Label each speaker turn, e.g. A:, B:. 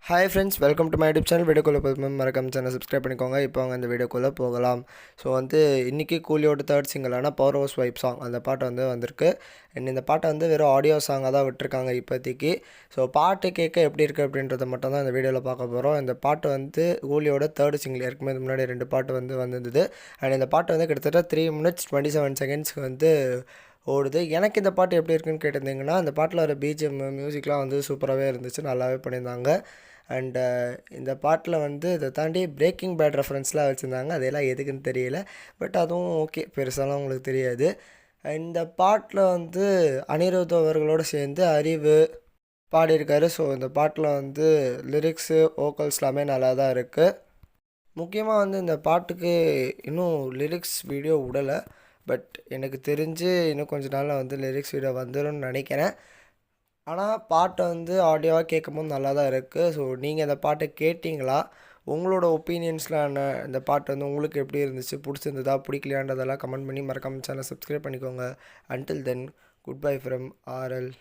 A: Hi friends, welcome to my YouTube channel. வீடியோக்குள்ளே போய் மறக்காம சேனல் சப்ஸ்கிரைப் பண்ணிக்கோங்க. இப்போ அவங்க அந்த வீடியோக்குள்ளே போகலாம். ஸோ இன்றைக்கி கூலியோட தேர்ட் சிங்கிளான பவர் ஹவுஸ் வைப் சாங் அந்த பாட்டு வந்திருக்கு. அண்ட் இந்த பாட்டை வெறும் ஆடியோ சாங்காக தான் விட்டுருக்காங்க இப்போதைக்கு. ஸோ பாட்டு கேட்க எப்படி இருக்குது அப்படின்றத மட்டும் தான் இந்த வீடியோவில் பார்க்க போகிறோம். இந்த பாட்டு கூலியோட தேர்ட் சிங்கிள் ஏற்கனவே முன்னாடி 2 பாட்டு வந்திருந்தது. அண்ட் இந்த பாட்டு கிட்டத்தட்ட 3 minutes 27 seconds ஓடுது. எனக்கு இந்த பாட்டு எப்படி இருக்குன்னு கேட்டிருந்தீங்கன்னா, அந்த பாட்டில் வர பிஜிஎம் மியூசிக்லாம் சூப்பராகவே இருந்துச்சு, நல்லாவே பண்ணியிருந்தாங்க. அண்டு இந்த பாட்டில் இதை தாண்டி பிரேக்கிங் பேட் ரெஃபரன்ஸ்லாம் வச்சுருந்தாங்க. அதெல்லாம் எதுக்குன்னு தெரியல. பட் அதுவும் ஓகே, பெருசாலாம் உங்களுக்கு தெரியாது. இந்த பாட்டில் அனிருத் அவர்களோடு சேர்ந்து அறிவு பாடியிருக்காரு. ஸோ இந்த பாட்டில் லிரிக்ஸு வோக்கல்ஸ் எல்லாமே நல்லா தான் இருக்குது. முக்கியமாக இந்த பாட்டுக்கு இன்னும் லிரிக்ஸ் வீடியோ விடலை. பட் எனக்கு தெரிஞ்சு இன்னும் கொஞ்ச நாளில் லிரிக்ஸ் வீடியோ வந்துடும்னு நினைக்கிறேன். ஆனால் பாட்டை ஆடியோவாக கேட்கும்போது நல்லா தான் இருக்குது. ஸோ நீங்கள் இந்த பாட்டை கேட்டிங்களா? உங்களோட ஒப்பீனியன்ஸ்லாம் என்ன? இந்த பாட்டு உங்களுக்கு எப்படி இருந்துச்சு? பிடிச்சிருந்ததா பிடிக்கலையான்றதெல்லாம் கமெண்ட் பண்ணி மறக்காம சேனல் சப்ஸ்கிரைப் பண்ணிக்கோங்க. Until then, good bye from RL.